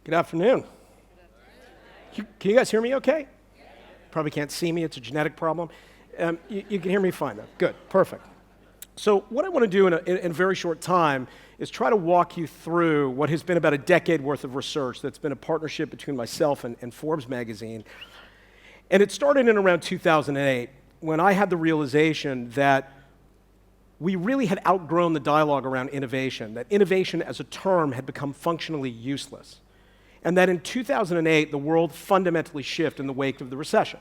Good afternoon. Can you guys hear me okay? Probably can't see me, it's a genetic problem. You can hear me fine though. Good, perfect. So what I want to do in a very short time is try to walk you through what has been about a decade worth of research that's been a partnership between myself and Forbes magazine. And it started in around 2008 when I had the realization that we really had outgrown the dialogue around innovation, that innovation as a term had become functionally useless. And that in 2008, the world fundamentally shifted in the wake of the recession.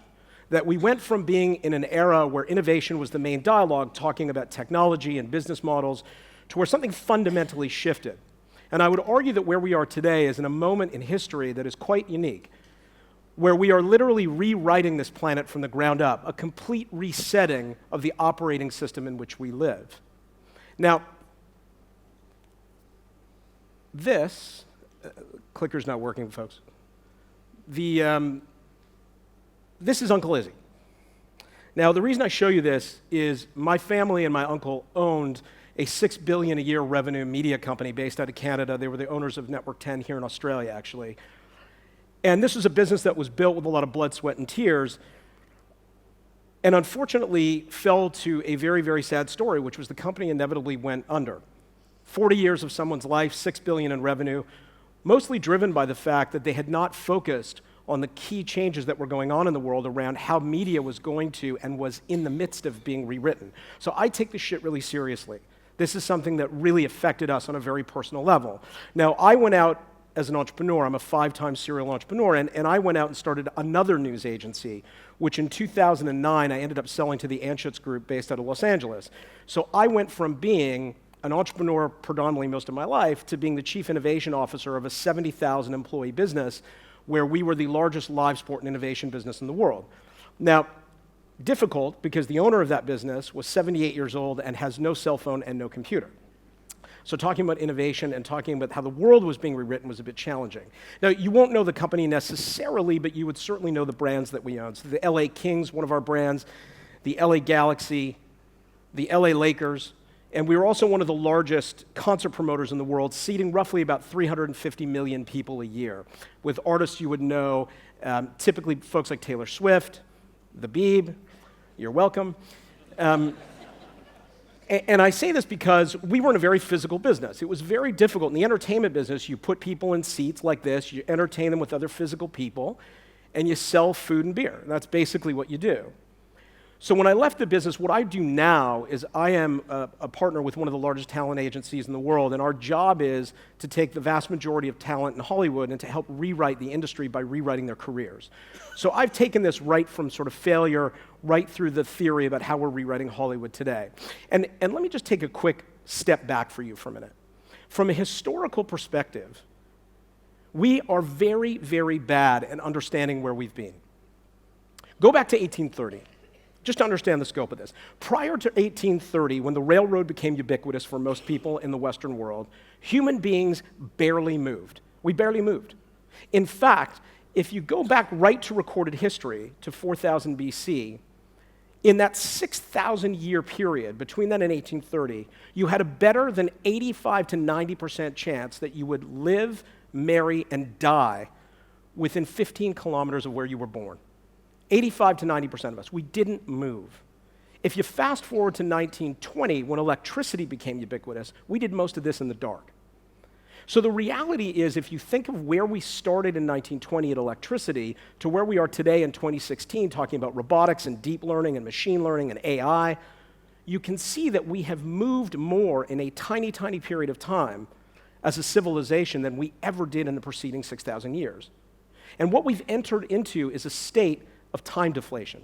That we went from being in an era where innovation was the main dialogue, talking about technology and business models, to where something fundamentally shifted. And I would argue that where we are today is in a moment in history that is quite unique, where we are literally rewriting this planet from the ground up, a complete resetting of the operating system in which we live. Now, this, clicker's not working, folks. This is Uncle Izzy. Now, the reason I show you this is my family and my uncle owned a $6 billion a year revenue media company based out of Canada. They were the owners of Network 10 here in Australia, actually. And this was a business that was built with a lot of blood, sweat, and tears, and unfortunately fell to a very, very sad story, which was the company inevitably went under. 40 years of someone's life, $6 billion in revenue, mostly driven by the fact that they had not focused on the key changes that were going on in the world around how media was going to and was in the midst of being rewritten. So I take this shit really seriously. This is something that really affected us on a very personal level. Now, I went out as an entrepreneur. I'm a 5-time serial entrepreneur, and I went out and started another news agency, which in 2009 I ended up selling to the Anschutz Group based out of Los Angeles. So I went from being an entrepreneur predominantly most of my life to being the chief innovation officer of a 70,000 employee business where we were the largest live sport and innovation business in the world. Now, difficult because the owner of that business was 78 years old and has no cell phone and no computer. So talking about innovation and talking about how the world was being rewritten was a bit challenging. Now, you won't know the company necessarily, but you would certainly know the brands that we own. So the LA Kings, one of our brands, the LA Galaxy, the LA Lakers, and we were also one of the largest concert promoters in the world, seating roughly about 350 million people a year, with artists you would know, typically folks like Taylor Swift, The Beeb, you're welcome. And I say this because we were in a very physical business. It was very difficult. In the entertainment business, you put people in seats like this, you entertain them with other physical people, and you sell food and beer. That's basically what you do. So when I left the business, what I do now is I am a partner with one of the largest talent agencies in the world, and our job is to take the vast majority of talent in Hollywood and to help rewrite the industry by rewriting their careers. So I've taken this right from sort of failure right through the theory about how we're rewriting Hollywood today. And let me just take a quick step back for you for a minute. From a historical perspective, we are very, very bad at understanding where we've been. Go back to 1830. Just to understand the scope of this. Prior to 1830, when the railroad became ubiquitous for most people in the Western world, human beings barely moved. We barely moved. In fact, if you go back right to recorded history, to 4000 BC, in that 6,000 year period, between then and 1830, you had a better than 85 to 90% chance that you would live, marry, and die within 15 kilometers of where you were born. 85 to 90% of us, we didn't move. If you fast forward to 1920, when electricity became ubiquitous, we did most of this in the dark. So the reality is, if you think of where we started in 1920 at electricity to where we are today in 2016, talking about robotics and deep learning and machine learning and AI, you can see that we have moved more in a tiny, tiny period of time as a civilization than we ever did in the preceding 6,000 years. And what we've entered into is a state of time deflation.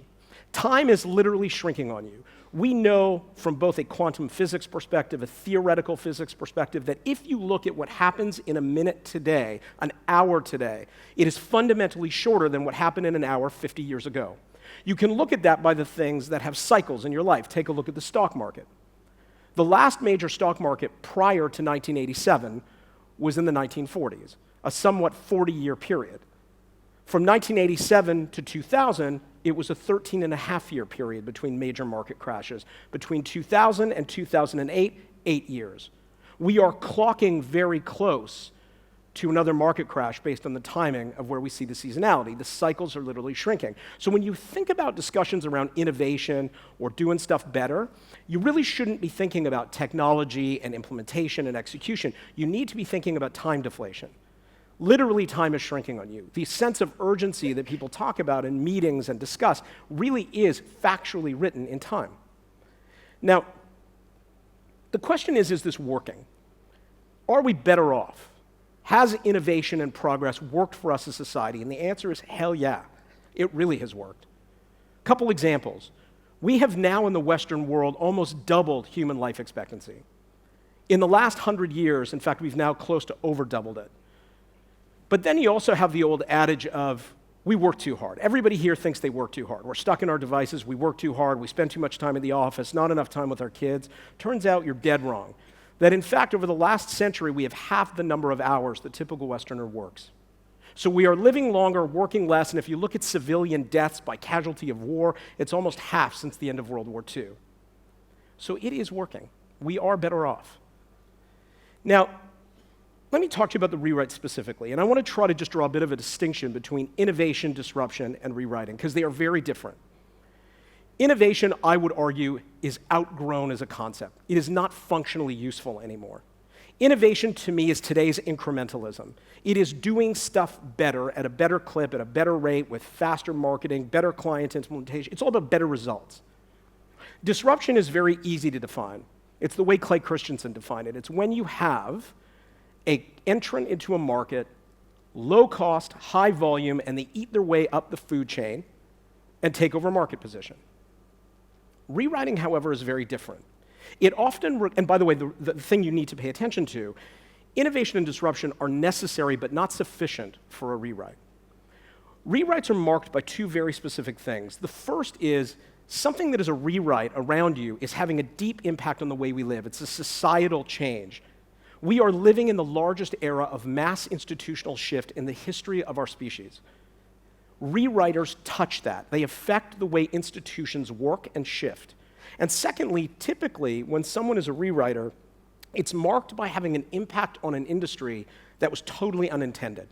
Time is literally shrinking on you. We know from both a quantum physics perspective, a theoretical physics perspective, that if you look at what happens in a minute today, an hour today, it is fundamentally shorter than what happened in an hour 50 years ago. You can look at that by the things that have cycles in your life. Take a look at the stock market. The last major stock market prior to 1987 was in the 1940s, a somewhat 40-year period. From 1987 to 2000, it was a 13-and-a-half-year period between major market crashes. Between 2000 and 2008, 8 years. We are clocking very close to another market crash based on the timing of where we see the seasonality. The cycles are literally shrinking. So when you think about discussions around innovation or doing stuff better, you really shouldn't be thinking about technology and implementation and execution. You need to be thinking about time deflation. Literally, time is shrinking on you. The sense of urgency that people talk about in meetings and discuss really is factually written in time. Now, the question is this working? Are we better off? Has innovation and progress worked for us as a society? And the answer is hell yeah. It really has worked. A couple examples. We have now in the Western world almost doubled human life expectancy. In the last 100 years, in fact, we've now close to over doubled it. But then you also have the old adage of, we work too hard. Everybody here thinks they work too hard. We're stuck in our devices, we work too hard, we spend too much time in the office, not enough time with our kids. Turns out you're dead wrong. That in fact, over the last century, we have half the number of hours the typical Westerner works. So we are living longer, working less, and if you look at civilian deaths by casualty of war, it's almost half since the end of World War II. So it is working. We are better off. Now, let me talk to you about the rewrite specifically, and I want to try to just draw a bit of a distinction between innovation, disruption, and rewriting, because they are very different. Innovation, I would argue, is outgrown as a concept. It is not functionally useful anymore. Innovation, to me, is today's incrementalism. It is doing stuff better, at a better clip, at a better rate, with faster marketing, better client implementation. It's all about better results. Disruption is very easy to define. It's the way Clay Christensen defined it. It's when you have an entrant into a market, low cost, high volume, and they eat their way up the food chain and take over market position. Rewriting, however, is very different. It often, and by the way, the thing you need to pay attention to, innovation and disruption are necessary but not sufficient for a rewrite. Rewrites are marked by two very specific things. The first is something that is a rewrite around you is having a deep impact on the way we live. It's a societal change. We are living in the largest era of mass institutional shift in the history of our species. Rewriters touch that. They affect the way institutions work and shift. And secondly, typically, when someone is a rewriter, it's marked by having an impact on an industry that was totally unintended.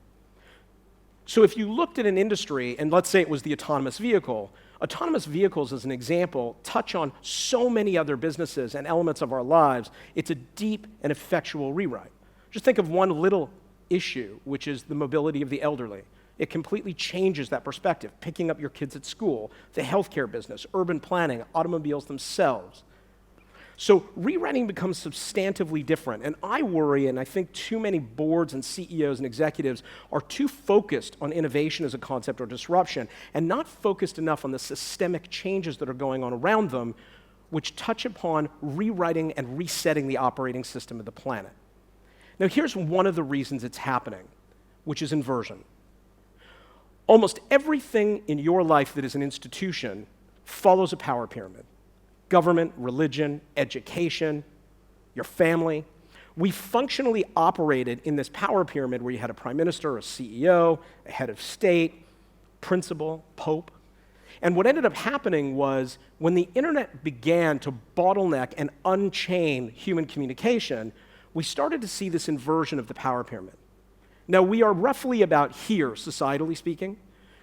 So if you looked at an industry, and let's say it was the autonomous vehicles, as an example, touch on so many other businesses and elements of our lives. It's a deep and effectual rewrite. Just think of one little issue, which is the mobility of the elderly. It completely changes that perspective. Picking up your kids at school, the healthcare business, urban planning, automobiles themselves. So rewriting becomes substantively different. And I worry, and I think too many boards and CEOs and executives are too focused on innovation as a concept or disruption and not focused enough on the systemic changes that are going on around them, which touch upon rewriting and resetting the operating system of the planet. Now, here's one of the reasons it's happening, which is inversion. Almost everything in your life that is an institution follows a power pyramid. Government, religion, education, your family. We functionally operated in this power pyramid where you had a prime minister, a CEO, a head of state, principal, pope. And what ended up happening was when the internet began to bottleneck and unchain human communication, we started to see this inversion of the power pyramid. Now, we are roughly about here, societally speaking,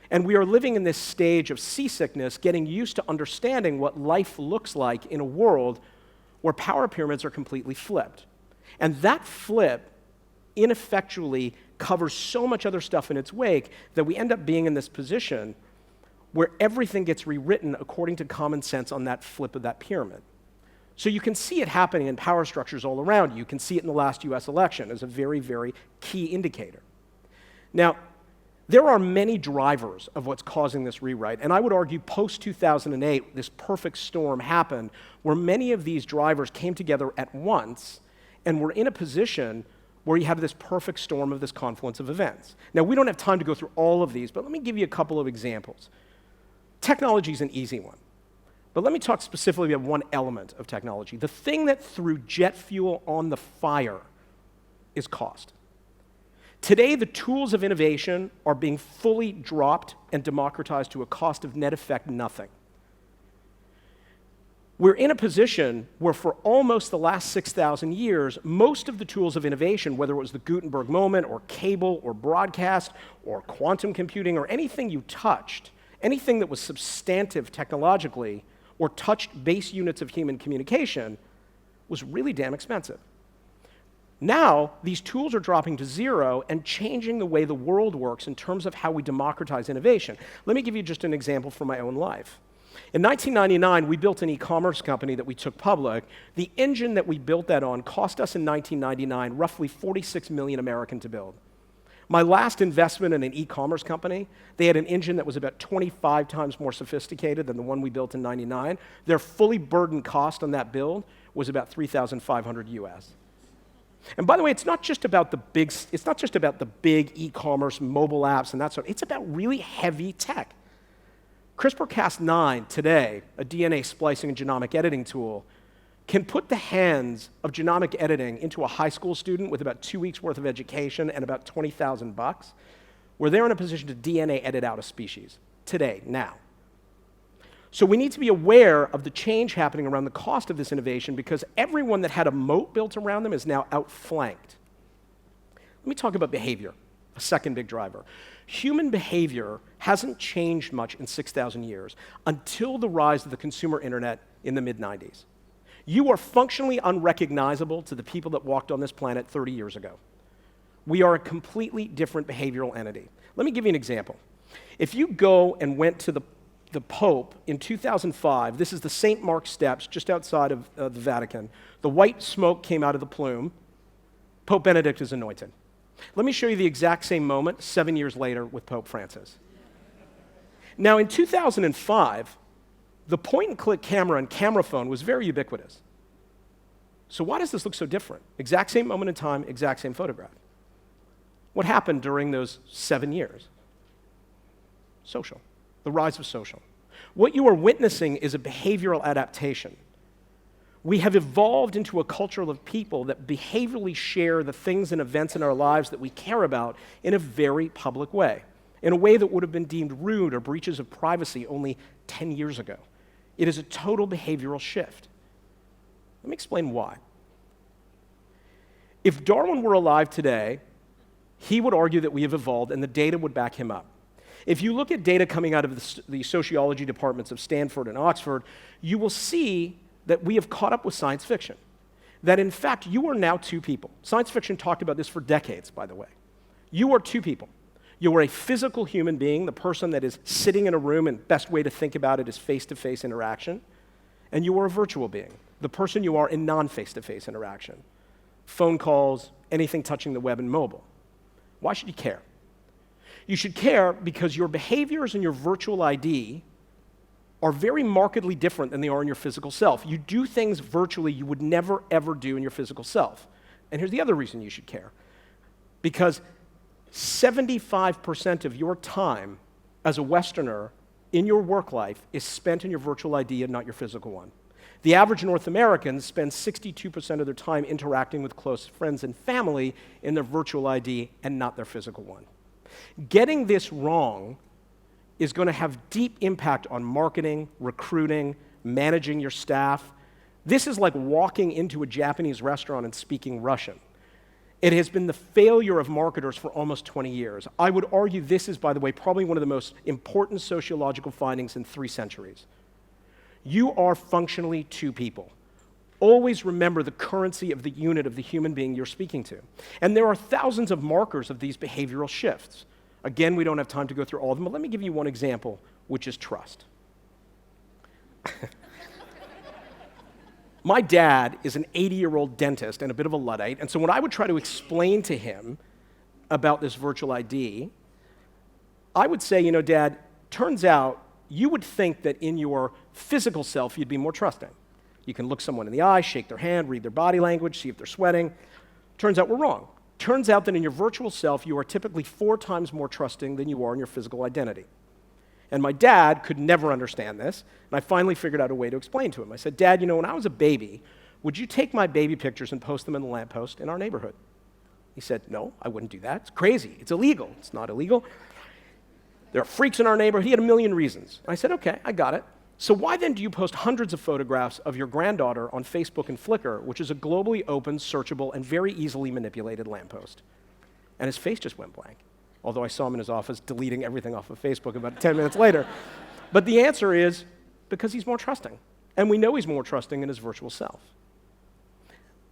and we are living in this stage of seasickness, getting used to understanding what life looks like in a world where power pyramids are completely flipped. And that flip ineffectually covers so much other stuff in its wake that we end up being in this position where everything gets rewritten according to common sense on that flip of that pyramid. So you can see it happening in power structures all around you. You can see it in the last US election as a very, very key indicator. Now, there are many drivers of what's causing this rewrite, and I would argue post-2008, this perfect storm happened where many of these drivers came together at once and were in a position where you have this perfect storm of this confluence of events. Now, we don't have time to go through all of these, but let me give you a couple of examples. Technology is an easy one. But let me talk specifically about one element of technology. The thing that threw jet fuel on the fire is cost. Today, the tools of innovation are being fully dropped and democratized to a cost of net effect nothing. We're in a position where for almost the last 6,000 years, most of the tools of innovation, whether it was the Gutenberg moment or cable or broadcast or quantum computing or anything you touched, anything that was substantive technologically or touched base units of human communication was really damn expensive. Now, these tools are dropping to zero and changing the way the world works in terms of how we democratize innovation. Let me give you just an example from my own life. In 1999, we built an e-commerce company that we took public. The engine that we built that on cost us in 1999 roughly 46 million American to build. My last investment in an e-commerce company, they had an engine that was about 25 times more sophisticated than the one we built in 99. Their fully burdened cost on that build was about 3,500 US. And by the way, it's not just about the big e-commerce mobile apps and that sort. It's about really heavy tech. CRISPR-Cas9 today, a DNA splicing and genomic editing tool, can put the hands of genomic editing into a high school student with about 2 weeks worth of education and about $20,000, where they're in a position to DNA edit out a species today, now. So we need to be aware of the change happening around the cost of this innovation because everyone that had a moat built around them is now outflanked. Let me talk about behavior, a second big driver. Human behavior hasn't changed much in 6,000 years until the rise of the consumer internet in the mid-90s. You are functionally unrecognizable to the people that walked on this planet 30 years ago. We are a completely different behavioral entity. Let me give you an example. If you go and went to the Pope in 2005, this is the St. Mark's Steps just outside of the Vatican. The white smoke came out of the plume. Pope Benedict is anointed. Let me show you the exact same moment 7 years later with Pope Francis. Now, in 2005, the point-and-click camera and camera phone was very ubiquitous. So why does this look so different? Exact same moment in time, exact same photograph. What happened during those 7 years? Social, the rise of social. What you are witnessing is a behavioral adaptation. We have evolved into a culture of people that behaviorally share the things and events in our lives that we care about in a very public way, in a way that would have been deemed rude or breaches of privacy only 10 years ago. It is a total behavioral shift. Let me explain why. If Darwin were alive today, he would argue that we have evolved, and the data would back him up. If you look at data coming out of the sociology departments of Stanford and Oxford, you will see that we have caught up with science fiction. That in fact, you are now two people. Science fiction talked about this for decades, by the way. You are two people. You are a physical human being, the person that is sitting in a room, and best way to think about it is face-to-face interaction. And you are a virtual being, the person you are in non-face-to-face interaction. Phone calls, anything touching the web and mobile. Why should you care? You should care because your behaviors and your virtual ID are very markedly different than they are in your physical self. You do things virtually you would never, ever do in your physical self. And here's the other reason you should care. Because 75% of your time as a Westerner in your work life is spent in your virtual ID and not your physical one. The average North American spends 62% of their time interacting with close friends and family in their virtual ID and not their physical one. Getting this wrong is going to have deep impact on marketing, recruiting, managing your staff. This is like walking into a Japanese restaurant and speaking Russian. It has been the failure of marketers for almost 20 years. I would argue this is, by the way, probably one of the most important sociological findings in 3 centuries. You are functionally two people. Always remember the currency of the unit of the human being you're speaking to. And there are thousands of markers of these behavioral shifts. Again, we don't have time to go through all of them, but let me give you one example, which is trust. My dad is an 80-year-old dentist and a bit of a Luddite, and so when I would try to explain to him about this virtual ID, I would say, you know, Dad, turns out you would think that in your physical self you'd be more trusting. You can look someone in the eye, shake their hand, read their body language, see if they're sweating. Turns out we're wrong. Turns out that in your virtual self, you are typically 4 times more trusting than you are in your physical identity. And my dad could never understand this, and I finally figured out a way to explain to him. I said, Dad, you know, when I was a baby, would you take my baby pictures and post them in the lamppost in our neighborhood? He said, no, I wouldn't do that. It's crazy. It's illegal. It's not illegal. There are freaks in our neighborhood. He had a million reasons. I said, okay, I got it. So why then do you post hundreds of photographs of your granddaughter on Facebook and Flickr, which is a globally open, searchable, and very easily manipulated lamppost? And his face just went blank, although I saw him in his office deleting everything off of Facebook about 10 minutes later. But the answer is because he's more trusting. And we know he's more trusting in his virtual self.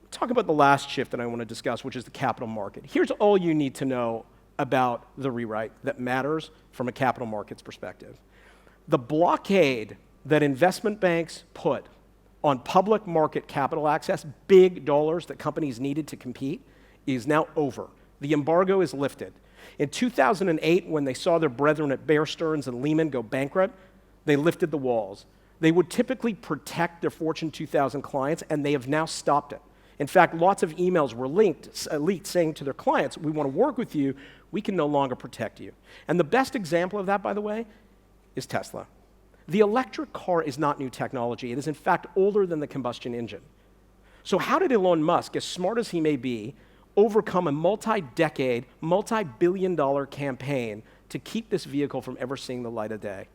Talk about the last shift that I want to discuss, which is the capital market. Here's all you need to know about the rewrite that matters from a capital markets perspective. The blockade that investment banks put on public market capital access, big dollars that companies needed to compete, is now over. The embargo is lifted. In 2008, when they saw their brethren at Bear Stearns and Lehman go bankrupt, they lifted the walls. They would typically protect their Fortune 2000 clients, and they have now stopped it. In fact, lots of emails were leaked saying to their clients, we want to work with you, we can no longer protect you. And the best example of that, by the way, is Tesla. The electric car is not new technology. It is, in fact, older than the combustion engine. So how did Elon Musk, as smart as he may be, overcome a multi-decade, multi-billion-dollar campaign to keep this vehicle from ever seeing the light of day?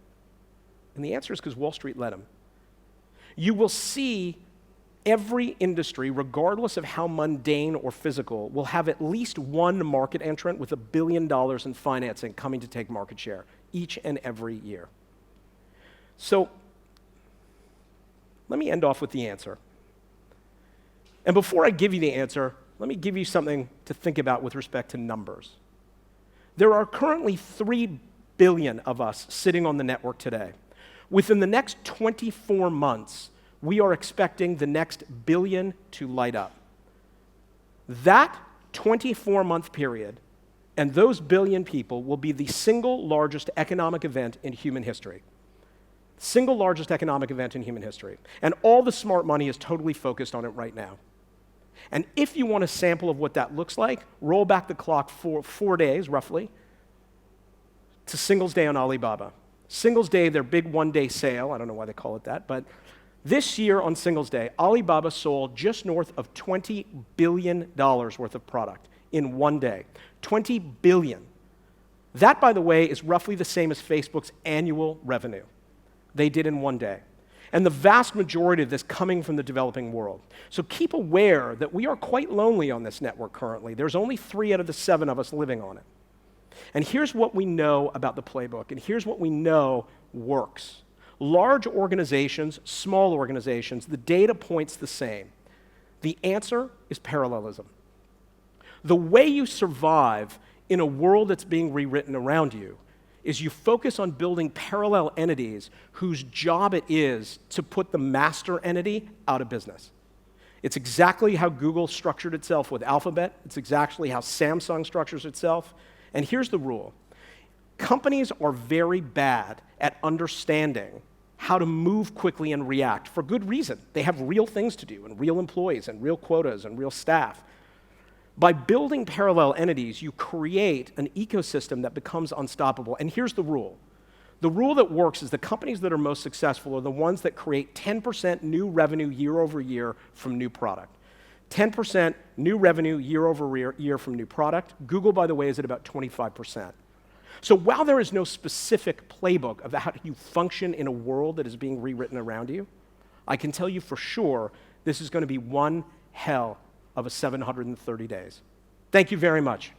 And the answer is because Wall Street let him. You will see every industry, regardless of how mundane or physical, will have at least one market entrant with $1 billion in financing coming to take market share each and every year. So let me end off with the answer. And before I give you the answer, let me give you something to think about with respect to numbers. There are currently 3 billion of us sitting on the network today. Within the next 24 months, we are expecting the next billion to light up. That 24-month period and those billion people will be the single largest economic event in human history. Single largest economic event in human history. And all the smart money is totally focused on it right now. And if you want a sample of what that looks like, roll back the clock for 4 days, roughly, to Singles Day on Alibaba. Singles Day, their big one-day sale, I don't know why they call it that, but this year on Singles Day, Alibaba sold just north of $20 billion worth of product in one day. 20 billion. That, by the way, is roughly the same as Facebook's annual revenue. They did in one day. And the vast majority of this coming from the developing world. So keep aware that we are quite lonely on this network currently. There's only 3 out of the 7 of us living on it. And here's what we know about the playbook, and here's what we know works. Large organizations, small organizations, the data points the same. The answer is parallelism. The way you survive in a world that's being rewritten around you is you focus on building parallel entities whose job it is to put the master entity out of business. It's exactly how Google structured itself with Alphabet. It's exactly how Samsung structures itself. And here's the rule. Companies are very bad at understanding how to move quickly and react for good reason. They have real things to do and real employees and real quotas and real staff. By building parallel entities, you create an ecosystem that becomes unstoppable. And here's the rule. The rule that works is the companies that are most successful are the ones that create 10% new revenue year over year from new product. 10% new revenue year over year from new product. Google, by the way, is at about 25%. So while there is no specific playbook of how you function in a world that is being rewritten around you, I can tell you for sure this is going to be one hell of a 730 days. Thank you very much.